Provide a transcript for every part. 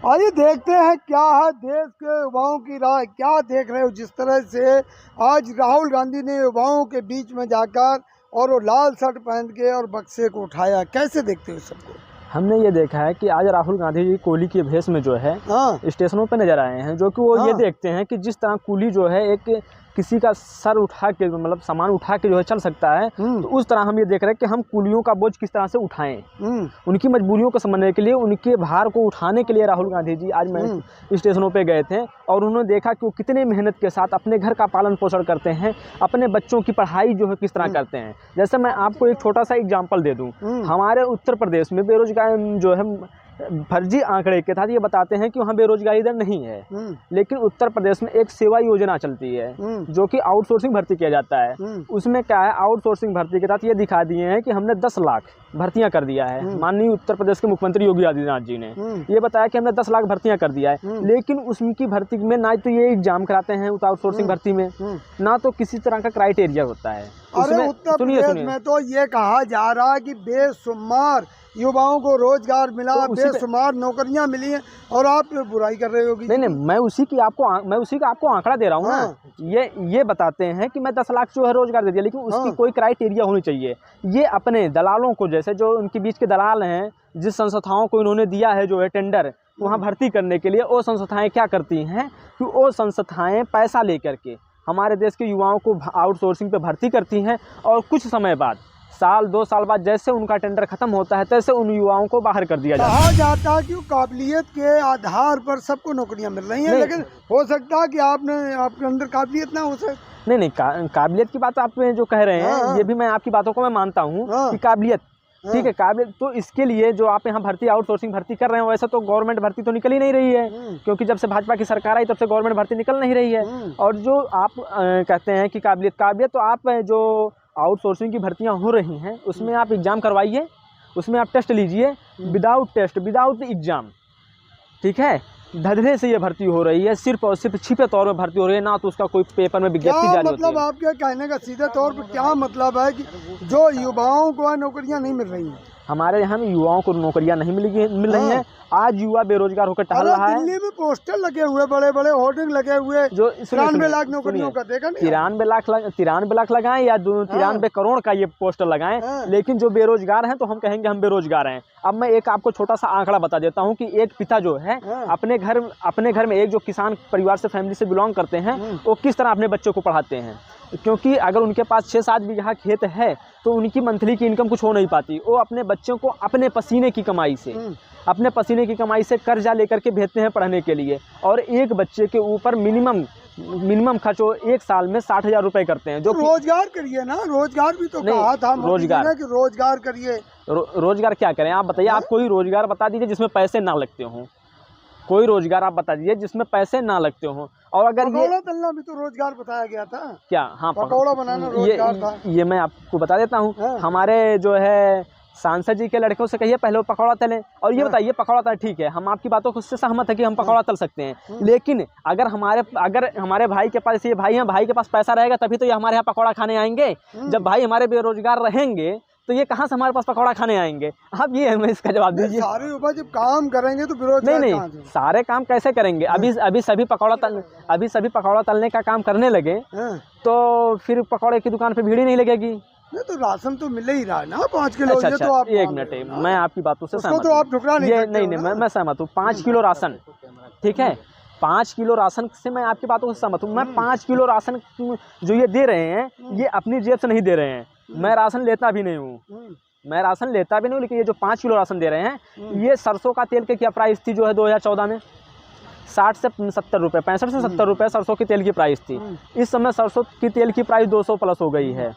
आइए देखते हैं क्या है देश के युवाओं की राय, क्या देख रहे हो। जिस तरह से आज राहुल गांधी ने युवाओं के बीच में जाकर और वो लाल शर्ट पहन के और बक्से को उठाया, कैसे देखते हो सबको? हमने ये देखा है कि आज राहुल गांधी जी कोहली के भेष में जो है स्टेशनों पर नजर आए हैं, जो कि वो ये देखते हैं कि जिस तरह कुली जो है एक किसी का सर उठा के मतलब सामान उठा के जो है चल सकता है, तो उस तरह हम ये देख रहे हैं कि हम कुलियों का बोझ किस तरह से उठाएं। उनकी मजबूरियों को समझने के लिए, उनके भार को उठाने के लिए राहुल गांधी जी आज मैं स्टेशनों पे गए थे और उन्होंने देखा कि वो कितने मेहनत के साथ अपने घर का पालन पोषण करते हैं, अपने बच्चों की पढ़ाई जो है किस तरह करते हैं। जैसे मैं आपको एक छोटा सा एग्जाम्पल दे दूँ, हमारे उत्तर प्रदेश में बेरोजगार जो है फर्जी आंकड़े के तहत ये बताते हैं कि वहाँ बेरोजगारी दर नहीं है, लेकिन उत्तर प्रदेश में एक सेवा योजना चलती है जो कि आउटसोर्सिंग भर्ती किया जाता है। उसमें क्या है, आउटसोर्सिंग भर्ती के तहत ये दिखा दिए हैं कि हमने 10 लाख भर्तियां कर दिया है। माननीय उत्तर प्रदेश के मुख्यमंत्री योगी आदित्यनाथ जी ने ये बताया कि हमने 10 लाख भर्तियां कर दिया है, लेकिन उसकी भर्ती में ना तो ये एग्जाम कराते हैं आउटसोर्सिंग भर्ती में, ना तो किसी तरह का क्राइटेरिया होता है। अरे उत्तर प्रदेश में तो ये कहा जा रहा है कि बेशुमार युवाओं को रोजगार मिला, बेशुमार नौकरियां मिली हैं और आप बुराई कर रहे होगी। नहीं, मैं उसी का आपको आंकड़ा दे रहा हूँ ना। ये बताते हैं कि मैं 10 लाख जो है रोजगार दे दिया, लेकिन उसकी कोई क्राइटेरिया होनी चाहिए। ये अपने दलालों को, जैसे जो उनके बीच के दलाल हैं, जिस संस्थाओं को इन्होंने दिया है जो है टेंडर वहाँ भर्ती करने के लिए, वो संस्थाएं क्या करती हैं कि वो संस्थाएं पैसा लेकर के हमारे देश के युवाओं को आउटसोर्सिंग पे भर्ती करती हैं और कुछ समय बाद, साल 2 साल बाद जैसे उनका टेंडर खत्म होता है, तैसे उन युवाओं को बाहर कर दिया जाता है। कहा जाता है कि काबिलियत के आधार पर सबको नौकरियां मिल रही हैं, लेकिन हो सकता है कि आपके अंदर काबिलियत ना हो सके। नहीं, काबिलियत की बात आप जो कह रहे हैं, ये भी मैं आपकी बातों को मैं मानता हूँ कि काबिलियत ठीक है, काबिलियत तो इसके लिए जो आप यहाँ भर्ती आउटसोर्सिंग भर्ती कर रहे हैं, वैसे तो गवर्नमेंट भर्ती तो निकल ही नहीं रही है, क्योंकि जब से भाजपा की सरकार आई तब से गवर्नमेंट भर्ती निकल नहीं रही है। और जो आप कहते हैं कि काबिलियत तो आप जो आउटसोर्सिंग की भर्तियां हो रही हैं उसमें आप एग्ज़ाम करवाइए, उसमें आप टेस्ट लीजिए, विदाउट टेस्ट विदाउट एग्ज़ाम, ठीक है, धधरे से ये भर्ती हो रही है, सिर्फ और सिर्फ छिपे तौर पर भर्ती हो रही है, ना तो उसका कोई पेपर में विज्ञप्ति जारी होती है। मतलब आपके कहने का सीधे तौर पर क्या मतलब है कि जो युवाओं को नौकरियां नहीं मिल रही हैं? हमारे यहाँ में युवाओं को नौकरियां नहीं मिल रही हैं। आज युवा बेरोजगार होकर टहल रहा है। दिल्ली में पोस्टर लगे हुए, बड़े बड़े होर्डिंग लगे हुए, जो 93 लाख नौकरियों का देखा नहीं। 93 लाख लगाएं या 93 करोड़ का ये पोस्टर लगाएं, लेकिन जो बेरोजगार हैं तो हम कहेंगे हम बेरोजगार हैं। अब मैं एक आपको छोटा सा आंकड़ा बता देता हूँ कि एक पिता जो है अपने घर में, एक जो किसान परिवार से फैमिली से बिलोंग करते हैं, वो किस तरह अपने बच्चों को पढ़ाते हैं। क्योंकि अगर उनके पास 6-7 बीघा खेत है तो उनकी मंथली की इनकम कुछ हो नहीं पाती। वो अपने बच्चों को अपने पसीने की कमाई से कर्जा लेकर के भेजते हैं पढ़ने के लिए, और एक बच्चे के ऊपर मिनिमम खर्च एक साल में 60,000 रुपए करते हैं। जो रोजगार करिए ना, रोजगार भी तो कहा था रोजगार करिए। रोजगार क्या करें आप बताइए? आप कोई रोजगार बता दीजिए जिसमें पैसे ना लगते हों, कोई रोजगार आप बता दीजिए जिसमें पैसे ना लगते हों। और अगर पकौड़ा तलना भी तो रोजगार बताया गया था क्या? हाँ, पकौड़ा बनाना रोजगार था। ये मैं आपको बता देता हूँ। हमारे जो है सांसद जी के लड़कों से कहिए पहले वो पकौड़ा तलें, और ये बताइए पकौड़ा तल, ठीक है, हम आपकी बातों को उससे सहमत है कि हम पकौड़ा तल सकते हैं, लेकिन अगर हमारे भाई के पास, ये भाई हैं, भाई के पास पैसा रहेगा तभी तो ये हमारे यहाँ पकौड़ा खाने आएंगे। जब भाई हमारे बेरोजगार रहेंगे तो ये कहाँ से हमारे पास पकौड़ा खाने आएंगे? आप ये हमें इसका जवाब दीजिए। सारे ऊपर जब काम करेंगे तो बेरोजगार नहीं, सारे काम कैसे करेंगे? अभी सभी पकौड़ा तलने का काम करने लगे तो फिर पकौड़े की दुकान पे भीड़ ही नहीं लगेगी। नहीं तो राशन तो मिल ही रहा है ना 5 किलो। अच्छा, तो आप एक मिनट, मैं आपकी बातों से सहमत तो आप ठुकरा नहीं सकते। नहीं, मैं सहमत हूँ। 5 किलो राशन, ठीक है, 5 किलो राशन से मैं आपकी बातों से सहमत हूँ। मैं 5 किलो राशन जो ये दे रहे हैं, ये अपनी जेब से नहीं दे रहे हैं। मैं राशन लेता भी नहीं हूँ, लेकिन ये जो 5 किलो राशन दे रहे हैं, ये सरसों का तेल की क्या प्राइस थी जो है 2014 में? 60 से 70 रुपये, 65 से 70 रुपये सरसों की तेल की प्राइस थी। इस समय सरसों की तेल की प्राइस 200 प्लस हो गई है,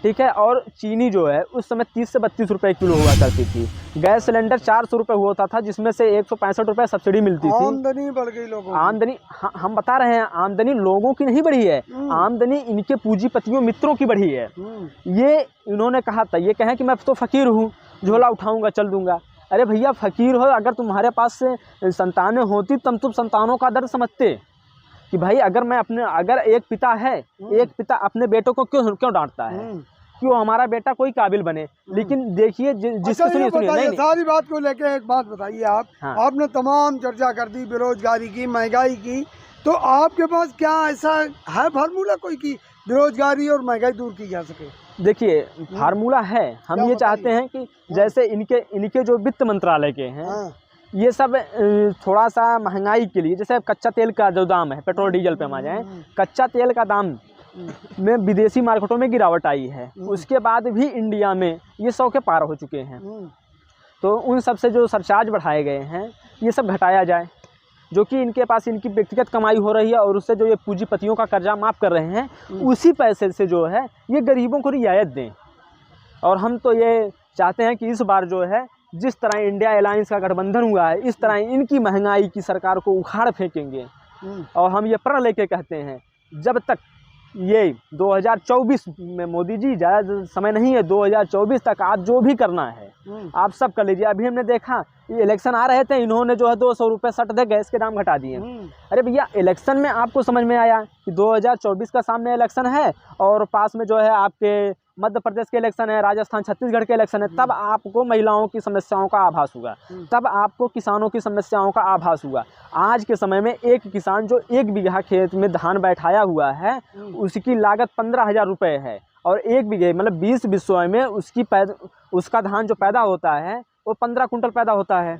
ठीक है। और चीनी जो है उस समय 30 से 32 रुपये किलो हुआ करती थी। गैस सिलेंडर 400 रुपये हुआ था, जिसमें से 165 रुपये सब्सिडी मिलती थी। आमदनी बढ़ गई लोगों की। आमदनी, हम बता रहे हैं, आमदनी लोगों की नहीं बढ़ी है, आमदनी इनके पूंजीपतियों मित्रों की बढ़ी है। ये इन्होंने कहा था, ये कहें कि मैं तो फ़कीर हूँ, झोला उठाऊँगा चल दूँगा। अरे भैया, फ़कीर हो, अगर तुम्हारे पास संतानें होती तब तुम संतानों का दर्द समझते कि भाई अगर एक पिता है, एक पिता अपने बेटों को क्यों डांटता है? कि वो हमारा बेटा कोई काबिल बने। लेकिन देखिए जिसको सुनिए नहीं, सारी बात को लेके एक बात बताइए आप। हाँ। आपने तमाम चर्चा कर दी बेरोजगारी की, महंगाई की, तो आपके पास क्या ऐसा है फार्मूला कोई की बेरोजगारी और महंगाई दूर की जा सके? देखिए फार्मूला है, हम ये चाहते हैं कि जैसे इनके जो वित्त मंत्रालय के हैं, ये सब थोड़ा सा महंगाई के लिए, जैसे कच्चा तेल का जो दाम है, पेट्रोल डीजल पे हम आ जाएं, कच्चा तेल का दाम में विदेशी मार्केटों में गिरावट आई है, उसके बाद भी इंडिया में ये 100 के पार हो चुके हैं। तो उन सब से जो सरचार्ज बढ़ाए गए हैं ये सब घटाया जाए, जो कि इनके पास इनकी व्यक्तिगत कमाई हो रही है, और उससे जो ये पूंजीपतियों का कर्जा माफ़ कर रहे हैं, उसी पैसे से जो है ये गरीबों को रियायत दें। और हम तो ये चाहते हैं कि इस बार जो है जिस तरह इंडिया अलायंस का गठबंधन हुआ है, इस तरह इनकी महंगाई की सरकार को उखाड़ फेंकेंगे। और हम ये प्रण लेके कहते हैं, जब तक ये 2024 में, मोदी जी ज़्यादा समय नहीं है, 2024 तक आप जो भी करना है आप सब कर लीजिए। अभी हमने देखा ये इलेक्शन आ रहे थे, इन्होंने जो है 200 रुपये सट दे गैस के दाम घटा दिए। अरे भैया, इलेक्शन में आपको समझ में आया कि 2024 का सामने इलेक्शन है, और पास में जो है आपके मध्य प्रदेश के इलेक्शन है, राजस्थान छत्तीसगढ़ के इलेक्शन है, तब आपको महिलाओं की समस्याओं का आभास हुआ, तब आपको किसानों की समस्याओं का आभास हुआ। आज के समय में एक किसान जो 1 बीघा खेत में धान बैठाया हुआ है, उसकी लागत 15,000 रुपये है, और 1 बीघे मतलब 20 बिस्सों में उसका धान जो पैदा होता है वो 15 कुंटल पैदा होता है।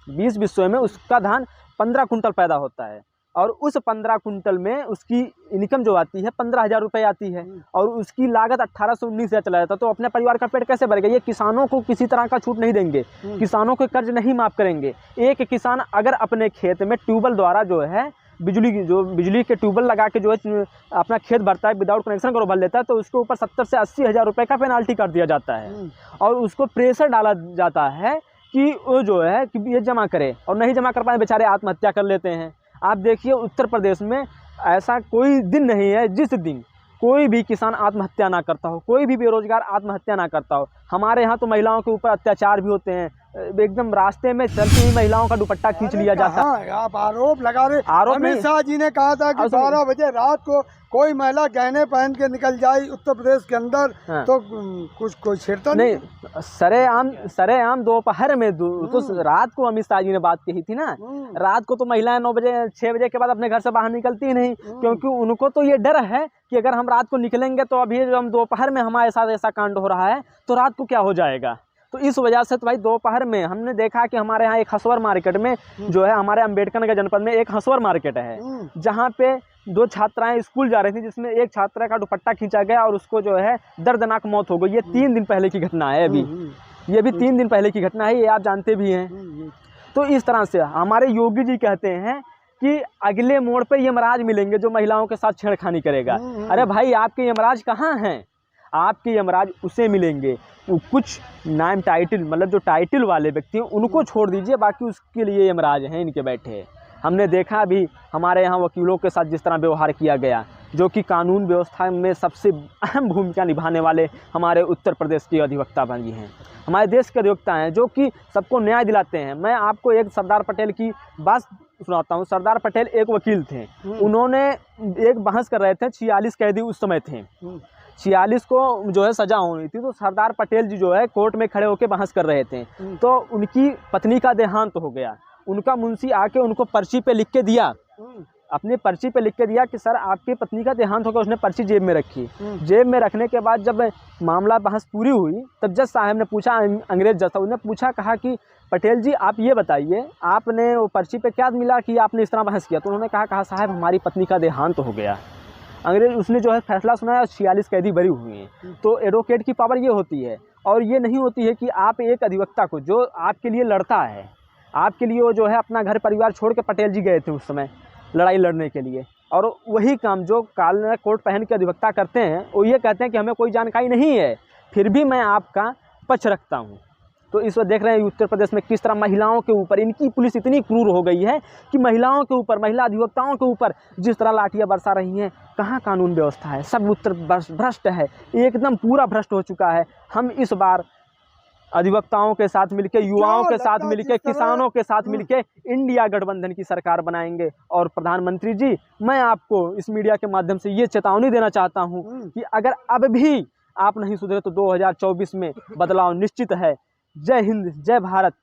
20 बिस्सों में उसका धान 15 कुंटल पैदा होता है, और उस 15 कुंटल में उसकी इनकम जो आती है 15,000 रुपये आती है, और उसकी लागत 18 से 19,000 चला जाता है। तो अपने परिवार का पेट कैसे भरेगा? ये किसानों को किसी तरह का छूट नहीं देंगे, किसानों के कर्ज नहीं माफ़ करेंगे। एक किसान अगर अपने खेत में ट्यूबवेल द्वारा जो है बिजली के ट्यूबवेल लगा के जो है अपना खेत भरता है, विदाउट कनेक्शन करो भर लेता है, तो उसके ऊपर 70 से 80 हज़ार रुपये का पेनाल्टी कर दिया जाता है, और उसको प्रेशर डाला जाता है कि वो जो है कि ये जमा करे, और नहीं जमा कर पाए बेचारे आत्महत्या कर लेते हैं। आप देखिए उत्तर प्रदेश में ऐसा कोई दिन नहीं है जिस दिन कोई भी किसान आत्महत्या ना करता हो, कोई भी बेरोजगार आत्महत्या ना करता हो। हमारे यहाँ तो महिलाओं के ऊपर अत्याचार भी होते हैं, एकदम रास्ते में चलती हुई महिलाओं का दुपट्टा खींच लिया जाता है। आप आरोप लगा रहे। अमित शाह जी ने कहा था कि 12 बजे रात को कोई महिला गहने पहन के निकल जाए उत्तर प्रदेश के अंदर, तो कुछ कोई छेड़ता नहीं। सरेआम दोपहर में तो रात को अमित शाह जी ने बात कही थी ना। रात को तो महिलाएं 9 बजे 6 बजे के बाद अपने घर से बाहर निकलती नहीं, क्योंकि उनको तो ये डर है कि अगर हम रात को निकलेंगे तो अभी हम दोपहर में हमारे साथ ऐसा कांड हो रहा है तो रात को क्या हो जाएगा। तो इस वजह से तो भाई दोपहर में हमने देखा कि हमारे यहाँ एक हसवर मार्केट में जो है, हमारे अम्बेडकर नगर जनपद में एक हसवर मार्केट है, जहाँ पे 2 छात्राएं स्कूल जा रही थी, जिसमें एक छात्रा का दुपट्टा खींचा गया और उसको जो है दर्दनाक मौत हो गई। ये 3 दिन पहले की घटना है, ये भी 3 दिन पहले की घटना है, ये आप जानते भी हैं। तो इस तरह से हमारे योगी जी कहते हैं कि अगले मोड़ पे यमराज मिलेंगे जो महिलाओं के साथ छेड़खानी करेगा। अरे भाई, आपके यमराज कहाँ हैं? आपके यमराज उसे मिलेंगे कुछ नाम टाइटल, मतलब जो टाइटल वाले व्यक्ति हैं उनको छोड़ दीजिए, बाकी उसके लिए यमराज हैं इनके बैठे। हमने देखा अभी हमारे यहाँ वकीलों के साथ जिस तरह व्यवहार किया गया, जो कि कानून व्यवस्था में सबसे अहम भूमिका निभाने वाले हमारे उत्तर प्रदेश के अधिवक्ता बन हैं, हमारे देश के अधिवक्ता हैं, जो कि सबको न्याय दिलाते हैं। मैं आपको एक सरदार पटेल की बात सुनाता हूँ। सरदार पटेल एक वकील थे, उन्होंने एक बहस कर रहे थे, 46 कैदी उस समय थे, 46 को जो है सज़ा होनी थी। तो सरदार पटेल जी जो है कोर्ट में खड़े होकर बहस कर रहे थे, तो उनकी पत्नी का देहांत हो गया। उनका मुंशी आके उनको पर्ची पे लिख के दिया, अपनी पर्ची पे लिख के दिया कि सर आपकी पत्नी का देहांत हो गया। उसने पर्ची जेब में रखी। जेब में रखने के बाद जब मामला बहस पूरी हुई, तब जज साहब ने पूछा, अंग्रेज जज साहब, उन्होंने पूछा, कहा कि पटेल जी आप ये बताइए, आपने वो पर्ची पे क्या मिला कि आपने इस तरह बहस किया? तो उन्होंने कहा साहब हमारी पत्नी का देहांत हो गया। अंग्रेज उसने जो है फैसला सुनाया, 46 कैदी बरी हुए हैं। तो एडवोकेट की पावर ये होती है, और ये नहीं होती है कि आप एक अधिवक्ता को जो आपके लिए लड़ता है, आपके लिए वो जो है अपना घर परिवार छोड़ के, पटेल जी गए थे उस समय लड़ाई लड़ने के लिए, और वही काम जो काला कोट पहन के अधिवक्ता करते हैं, वो ये कहते हैं कि हमें कोई जानकारी नहीं है, फिर भी मैं आपका पक्ष रखता हूँ। तो इस वक्त देख रहे हैं उत्तर प्रदेश में किस तरह महिलाओं के ऊपर इनकी पुलिस इतनी क्रूर हो गई है कि महिलाओं के ऊपर, महिला अधिवक्ताओं के ऊपर जिस तरह लाठियाँ बरसा रही हैं। कहाँ कानून व्यवस्था है? सब उत्तर भ्रष्ट है, एकदम पूरा भ्रष्ट हो चुका है। हम इस बार अधिवक्ताओं के साथ मिलके, युवाओं के साथ मिलके, किसानों के साथ मिलके इंडिया गठबंधन की सरकार बनाएंगे। और प्रधानमंत्री जी, मैं आपको इस मीडिया के माध्यम से ये चेतावनी देना चाहता हूँ कि अगर अब भी आप नहीं सुधरे तो 2024 में बदलाव निश्चित है। जय हिंद, जय भारत।